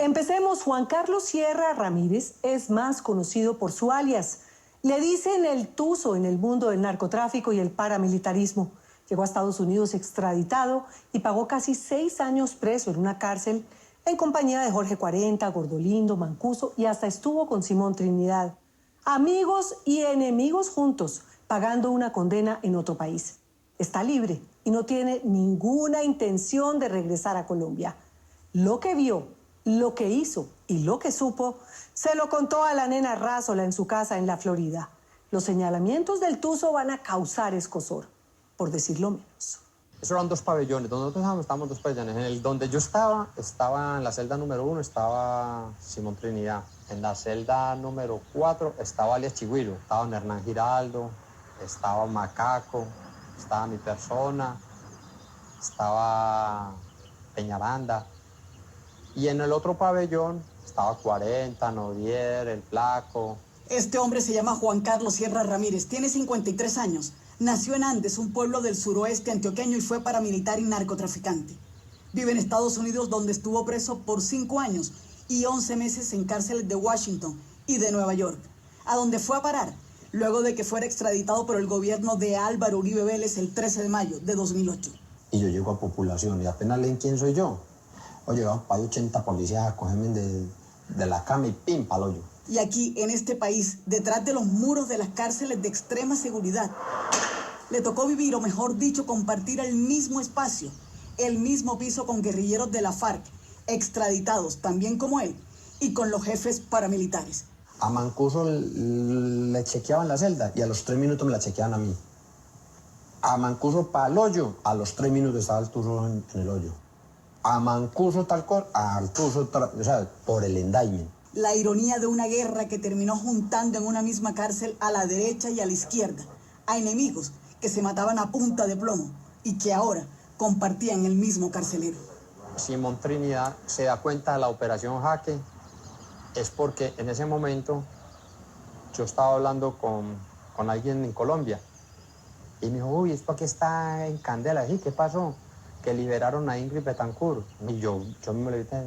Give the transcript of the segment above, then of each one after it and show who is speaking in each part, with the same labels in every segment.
Speaker 1: Empecemos. Juan Carlos Sierra Ramírez es más conocido por su alias. Le dicen el Tuzo en el mundo del narcotráfico y el paramilitarismo. Llegó a Estados Unidos extraditado y pagó casi 6 años preso en una cárcel en compañía de Jorge 40, Gordolindo, Mancuso y hasta estuvo con Simón Trinidad. Amigos y enemigos juntos, pagando una condena en otro país. Está libre y no tiene ninguna intención de regresar a Colombia. Lo que vio, lo que hizo y lo que supo, se lo contó a la nena Rázola en su casa en la Florida. Los señalamientos del Tuzo van a causar escozor, por decirlo menos.
Speaker 2: Esos eran 2 pabellones, donde nosotros estábamos 2 pabellones. En el donde yo estaba en la celda número 1, estaba Simón Trinidad. En la celda número 4 estaba alias Chigüiro, estaba Hernán Giraldo, estaba Macaco, estaba mi persona, estaba Peñaranda. Y en el otro pabellón estaba 40, Nodier, El Flaco.
Speaker 3: Este hombre se llama Juan Carlos Sierra Ramírez, tiene 53 años. Nació en Andes, un pueblo del suroeste antioqueño, y fue paramilitar y narcotraficante. Vive en Estados Unidos, donde estuvo preso por 5 años y 11 meses en cárceles de Washington y de Nueva York, a donde fue a parar luego de que fuera extraditado por el gobierno de Álvaro Uribe Vélez el 13 de mayo de 2008.
Speaker 4: Y yo llego a población y apenas leen quién soy yo. Oye, van para 80 policías a cogerme de la cama y pim, pa'l hoyo.
Speaker 3: Y aquí, en este país, detrás de los muros de las cárceles de extrema seguridad, le tocó vivir, o mejor dicho, compartir el mismo espacio, el mismo piso con guerrilleros de la FARC, extraditados también como él, y con los jefes paramilitares.
Speaker 4: A Mancuso le chequeaban la celda y a los 3 minutos me la chequeaban a mí. A Mancuso pa'l hoyo, a los 3 minutos estaba el Tuzo en el hoyo. A Mancuso tal cosa, al Tuzo, o sea, por el indictment.
Speaker 3: La ironía de una guerra que terminó juntando en una misma cárcel a la derecha y a la izquierda, a enemigos que se mataban a punta de plomo y que ahora compartían el mismo carcelero.
Speaker 2: Simón Trinidad se da cuenta de la operación Jaque, es porque en ese momento yo estaba hablando con alguien en Colombia y me dijo, uy, ¿esto aquí está en candela? ¿Sí? ¿Qué pasó? Que liberaron a Ingrid Betancourt. Y yo mismo le dije,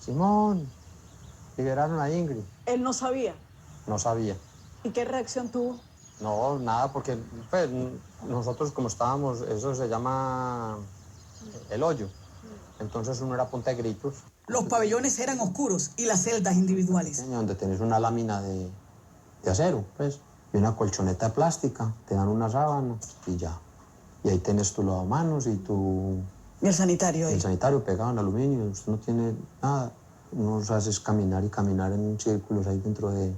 Speaker 2: Simón, liberaron a Ingrid.
Speaker 3: ¿Él no sabía?
Speaker 2: No sabía.
Speaker 3: ¿Y qué reacción tuvo?
Speaker 2: No, nada, porque pues, nosotros como estábamos, eso se llama el hoyo. Entonces uno era a punta de gritos.
Speaker 3: Los pabellones eran oscuros y las celdas individuales.
Speaker 4: Donde tenés una lámina de acero, pues, y una colchoneta de plástica, te dan una sábana y ya. Y ahí tenés tu lavamanos y tu...
Speaker 3: ¿Y el sanitario ahí?
Speaker 4: El sanitario pegado en aluminio, usted no tiene nada. Uno hace caminar y caminar en círculos ahí dentro de...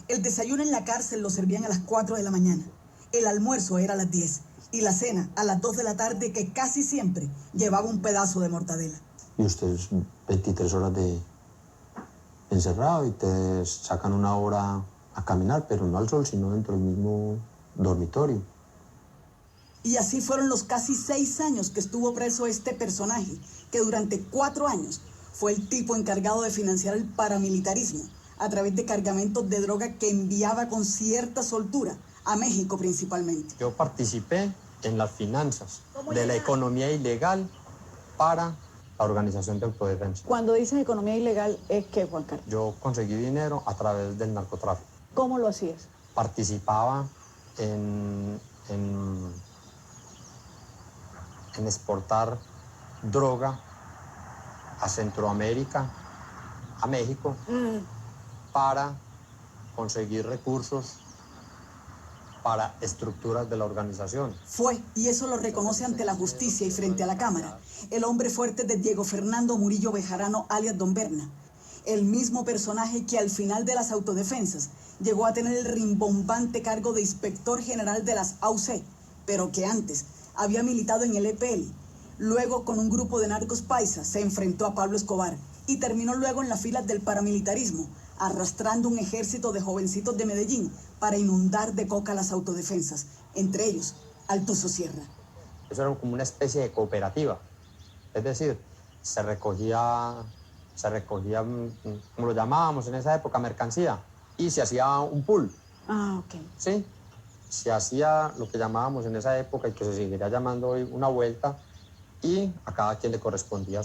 Speaker 3: El desayuno en la cárcel lo servían a las 4 de la mañana. El almuerzo era a las 10. Y la cena a las 2 de la tarde, que casi siempre llevaba un pedazo de mortadela.
Speaker 4: Y usted es 23 horas de encerrado y te sacan 1 hora a caminar, pero no al sol, sino dentro del mismo dormitorio.
Speaker 3: Y así fueron los casi 6 años que estuvo preso este personaje, que durante 4 años fue el tipo encargado de financiar el paramilitarismo a través de cargamentos de droga que enviaba con cierta soltura a México principalmente.
Speaker 2: Yo participé en las finanzas de la economía ilegal para la Organización de Autodefensa.
Speaker 5: Cuando dices economía ilegal, ¿es qué, Juan Carlos?
Speaker 2: Yo conseguí dinero a través del narcotráfico.
Speaker 5: ¿Cómo lo hacías?
Speaker 2: Participaba en exportar droga a Centroamérica, a México, para conseguir recursos para estructuras de la organización.
Speaker 3: Fue, y eso lo reconoce ante la justicia y frente a la Cámara, el hombre fuerte de Diego Fernando Murillo Bejarano, alias Don Berna. El mismo personaje que al final de las autodefensas llegó a tener el rimbombante cargo de inspector general de las AUC, pero que antes había militado en el EPL. Luego, con un grupo de narcos paisas, se enfrentó a Pablo Escobar y terminó luego en las filas del paramilitarismo, arrastrando un ejército de jovencitos de Medellín para inundar de coca las autodefensas, entre ellos al Tuzo Sierra.
Speaker 2: Eso era como una especie de cooperativa, es decir, se recogía, como lo llamábamos en esa época, mercancía, y se hacía un pool.
Speaker 5: Ah, ok.
Speaker 2: ¿Sí? Se hacía lo que llamábamos en esa época y que se seguiría llamando hoy una vuelta, y a cada quien le correspondía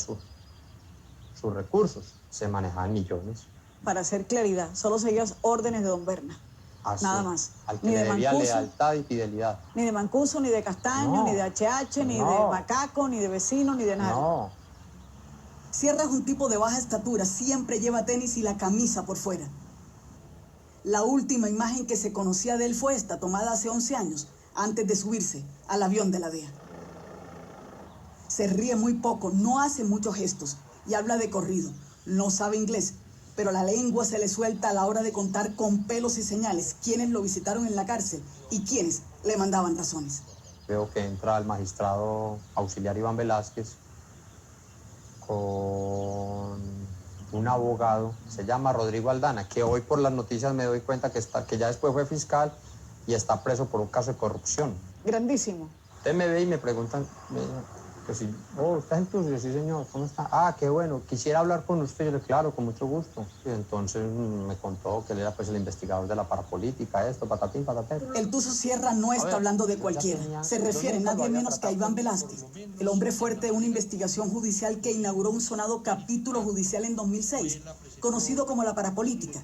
Speaker 2: sus recursos, se manejaban millones.
Speaker 5: Para hacer claridad, solo seguías órdenes de don Berna.
Speaker 2: Así,
Speaker 5: Nada más.
Speaker 2: Al que
Speaker 5: Ni
Speaker 2: le
Speaker 5: de
Speaker 2: debía
Speaker 5: Mancuso,
Speaker 2: lealtad y fidelidad.
Speaker 5: ni de Mancuso, ni de Castaño,
Speaker 2: No.
Speaker 5: ni de HH, ni de
Speaker 2: No.
Speaker 5: Macaco, ni de Vecino, ni de nada.
Speaker 2: No,
Speaker 3: Sierra es un tipo de baja estatura, siempre lleva tenis y la camisa por fuera. La última imagen que se conocía de él fue esta, tomada hace 11 años, antes de subirse al avión de la DEA. Se ríe muy poco, no hace muchos gestos y habla de corrido. No sabe inglés, pero la lengua se le suelta a la hora de contar con pelos y señales quiénes lo visitaron en la cárcel y quiénes le mandaban razones.
Speaker 2: veo que entra el magistrado auxiliar Iván Velázquez con un abogado, se llama Rodrigo Aldana, que hoy por las noticias me doy cuenta que ya después fue fiscal y está preso por un caso de corrupción.
Speaker 5: Grandísimo.
Speaker 2: Usted me ve y me preguntan, que si, ¿usted es el tuyo? Sí, señor, ¿cómo está? Ah, qué bueno, quisiera hablar con usted. Yo le claro, con mucho gusto. Y entonces me contó que él era pues el investigador de la parapolítica, esto, patatín, patatén.
Speaker 3: El Tuzo Sierra no está hablando de cualquiera, se refiere nadie menos que a Iván Velázquez, el hombre fuerte de una investigación judicial que inauguró un sonado capítulo judicial en 2006, conocido como la parapolítica,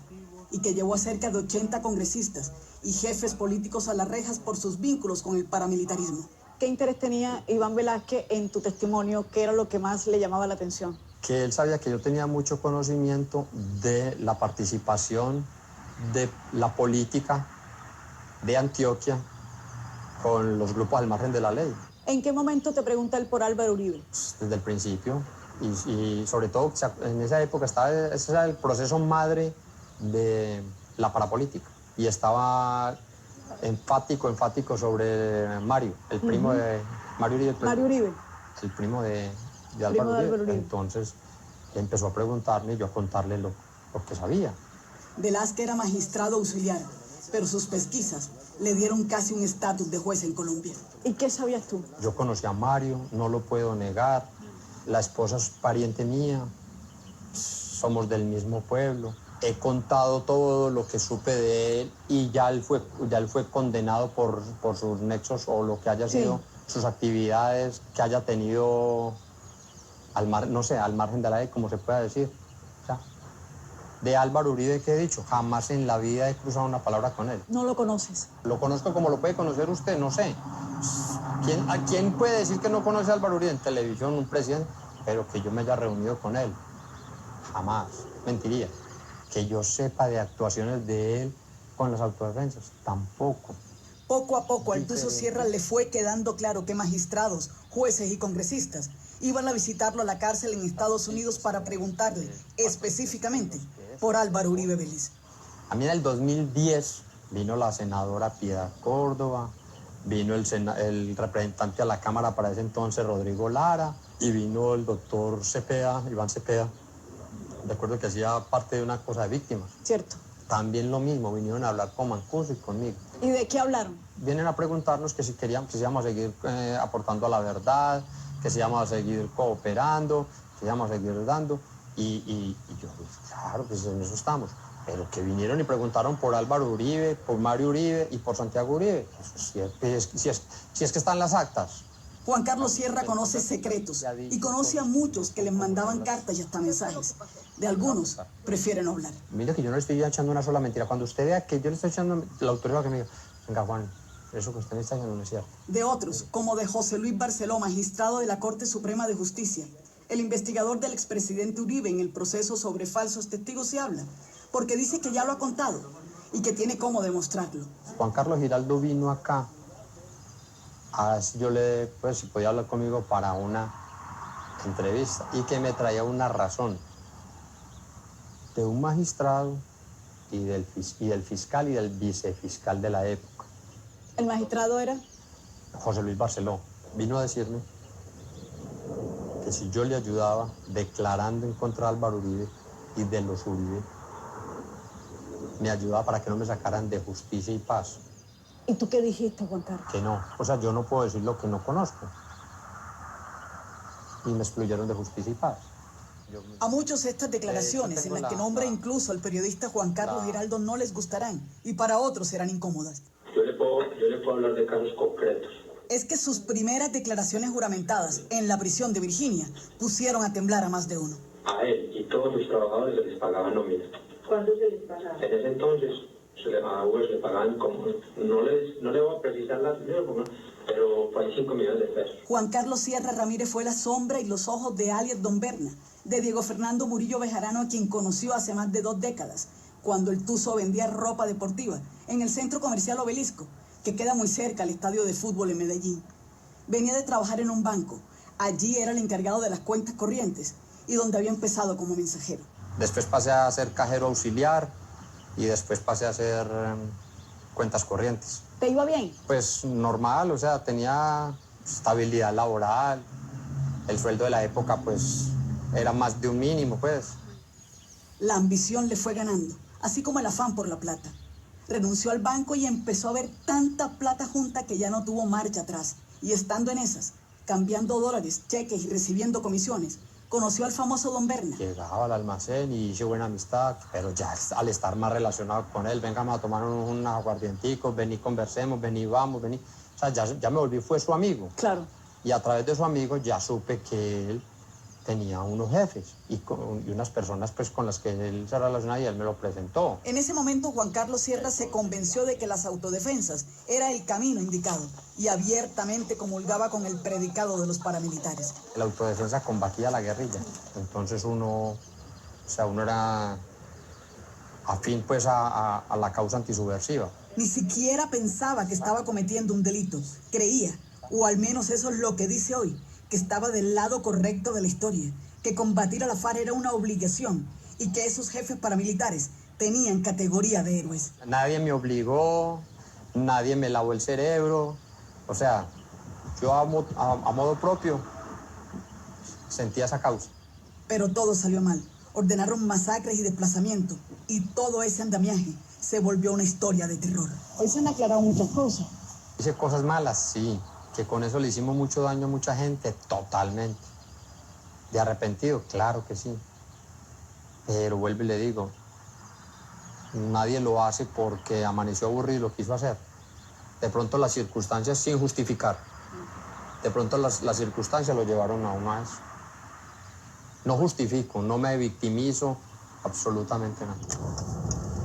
Speaker 3: y que llevó a cerca de 80 congresistas y jefes políticos a las rejas por sus vínculos con el paramilitarismo.
Speaker 5: ¿Qué interés tenía Iván Velázquez en tu testimonio? ¿Qué era lo que más le llamaba la atención?
Speaker 2: Que él sabía que yo tenía mucho conocimiento de la participación de la política de Antioquia con los grupos al margen de la ley.
Speaker 5: ¿En qué momento te pregunta él por Álvaro Uribe?
Speaker 2: Pues, desde el principio y sobre todo en esa época ese era el proceso madre de la parapolítica y estaba enfático sobre Mario, el primo de Mario Uribe.
Speaker 5: Mario Uribe.
Speaker 2: El primo de Álvaro Uribe. Entonces empezó a preguntarme y yo a contarle lo que sabía.
Speaker 3: Velázquez era magistrado auxiliar, pero sus pesquisas le dieron casi un estatus de juez en Colombia.
Speaker 5: ¿Y qué sabías tú?
Speaker 2: Yo conocí a Mario, no lo puedo negar. La esposa es pariente mía, somos del mismo pueblo. He contado todo lo que supe de él y ya él fue condenado por sus nexos o lo que haya sido sus actividades que haya tenido al margen de la ley, como se pueda decir. O sea, de Álvaro Uribe, ¿qué he dicho? Jamás en la vida he cruzado una palabra con él.
Speaker 5: No lo conoces.
Speaker 2: Lo conozco como lo puede conocer usted, no sé. ¿A quién puede decir que no conoce a Álvaro Uribe? En televisión, un presidente, pero que yo me haya reunido con él. Jamás. Mentiría. Que yo sepa de actuaciones de él con las autodefensas, tampoco.
Speaker 3: Poco a poco al Tuzo Sierra le fue quedando claro que magistrados, jueces y congresistas iban a visitarlo a la cárcel en Estados Unidos para preguntarle específicamente por Álvaro Uribe Vélez.
Speaker 2: A mí en el 2010 vino la senadora Piedad Córdoba, vino el representante a la Cámara para ese entonces, Rodrigo Lara, y vino el doctor Cepeda, Iván Cepeda. Recuerdo que hacía parte de una cosa de víctimas.
Speaker 5: Cierto.
Speaker 2: También lo mismo, vinieron a hablar con Mancuso y conmigo.
Speaker 5: ¿Y de qué hablaron?
Speaker 2: Vienen a preguntarnos que si íbamos a seguir aportando a la verdad, que si íbamos a seguir cooperando, que si íbamos a seguir dando. Y yo, claro, pues en eso estamos. Pero que vinieron y preguntaron por Álvaro Uribe, por Mario Uribe y por Santiago Uribe. Eso si es que están las actas.
Speaker 3: Juan Carlos Sierra conoce secretos y conoce a muchos que les mandaban cartas y hasta mensajes. De algunos prefieren no hablar.
Speaker 2: Mire que yo no le estoy echando una sola mentira. Cuando usted vea que yo le estoy echando la autoridad que me diga, venga Juan, eso que usted me está diciendo no es cierto.
Speaker 3: De otros, como de José Luis Barceló, magistrado de la Corte Suprema de Justicia, el investigador del expresidente Uribe en el proceso sobre falsos testigos se habla, porque dice que ya lo ha contado y que tiene cómo demostrarlo.
Speaker 2: Juan Carlos Giraldo vino acá. Yo si podía hablar conmigo para una entrevista y que me traía una razón de un magistrado y del fiscal y del vicefiscal de la época.
Speaker 5: ¿El magistrado era?
Speaker 2: José Luis Barceló. Vino a decirme que si yo le ayudaba declarando en contra de Álvaro Uribe y de los Uribe, me ayudaba para que no me sacaran de Justicia y Paz.
Speaker 5: ¿Y tú qué dijiste, Juan Carlos?
Speaker 2: Que no, o sea, yo no puedo decir lo que no conozco. Y me excluyeron de Justicia y Paz.
Speaker 3: A muchos estas declaraciones, en las que nombra incluso al periodista Juan Carlos Giraldo, no les gustarán y para otros serán incómodas.
Speaker 6: Yo le puedo hablar de casos concretos.
Speaker 3: Es que sus primeras declaraciones juramentadas en la prisión de Virginia pusieron a temblar a más de uno.
Speaker 6: A él y todos sus trabajadores se les pagaba nómina.
Speaker 7: ¿Cuánto se les pagaba?
Speaker 6: En ese entonces a Hugo se le pagaban como, no le voy a precisar la cifra, pero fue 5 millones de pesos.
Speaker 3: Juan Carlos Sierra Ramírez fue la sombra y los ojos de alias Don Berna, de Diego Fernando Murillo Bejarano, a quien conoció hace más de 2 décadas, cuando el Tuzo vendía ropa deportiva en el centro comercial Obelisco, que queda muy cerca al estadio de fútbol en Medellín. Venía de trabajar en un banco. Allí era el encargado de las cuentas corrientes y donde había empezado como mensajero.
Speaker 2: Después pasé a ser cajero auxiliar y después pasé a hacer cuentas corrientes.
Speaker 5: ¿Te iba bien?
Speaker 2: Pues normal, o sea, tenía estabilidad laboral, el sueldo de la época pues era más de un mínimo, pues.
Speaker 3: La ambición le fue ganando, así como el afán por la plata. Renunció al banco y empezó a ver tanta plata junta que ya no tuvo marcha atrás. Y estando en esas, cambiando dólares, cheques y recibiendo comisiones, conoció al famoso Don Berna.
Speaker 2: Llegaba al almacén y hice buena amistad, pero ya al estar más relacionado con él, vengamos a tomar unos aguardienticos, vení, conversemos, vení, vamos, vení. O sea, ya me volví, fue su amigo.
Speaker 5: Claro.
Speaker 2: Y a través de su amigo ya supe que él tenía unos jefes y unas personas pues, con las que él se relacionaba y él me lo presentó.
Speaker 3: En ese momento, Juan Carlos Sierra se convenció de que las autodefensas era el camino indicado y abiertamente comulgaba con el predicado de los paramilitares.
Speaker 2: La autodefensa combatía la guerrilla, entonces uno era afín pues a la causa antisubversiva.
Speaker 3: Ni siquiera pensaba que estaba cometiendo un delito. Creía, o al menos eso es lo que dice hoy, que estaba del lado correcto de la historia, que combatir a la FARC era una obligación y que esos jefes paramilitares tenían categoría de héroes.
Speaker 2: Nadie me obligó, nadie me lavó el cerebro, o sea, yo a modo propio sentía esa causa.
Speaker 3: Pero todo salió mal. Ordenaron masacres y desplazamientos y todo ese andamiaje se volvió una historia de terror.
Speaker 5: Hoy se han aclarado muchas cosas.
Speaker 2: Hice cosas malas, sí, que con eso le hicimos mucho daño a mucha gente, totalmente. ¿De arrepentido? Claro que sí. Pero vuelvo y le digo, nadie lo hace porque amaneció aburrido y lo quiso hacer. De pronto las circunstancias, sin justificar, de pronto las circunstancias lo llevaron a uno a eso. No justifico, no me victimizo, absolutamente nada.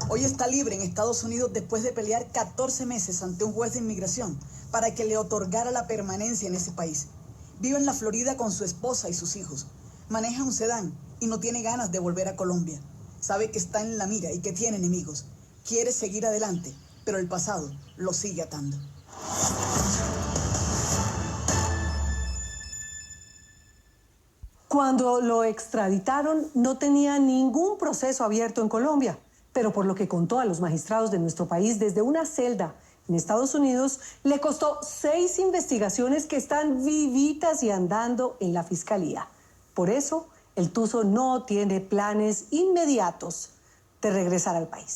Speaker 3: Hoy está libre en Estados Unidos después de pelear 14 meses ante un juez de inmigración para que le otorgara la permanencia en ese país. Vive en la Florida con su esposa y sus hijos. Maneja un sedán y no tiene ganas de volver a Colombia. Sabe que está en la mira y que tiene enemigos. Quiere seguir adelante, pero el pasado lo sigue atando.
Speaker 1: Cuando lo extraditaron, no tenía ningún proceso abierto en Colombia, pero por lo que contó a los magistrados de nuestro país desde una celda en Estados Unidos, le costó 6 investigaciones que están vivitas y andando en la fiscalía. Por eso, el Tuzo no tiene planes inmediatos de regresar al país.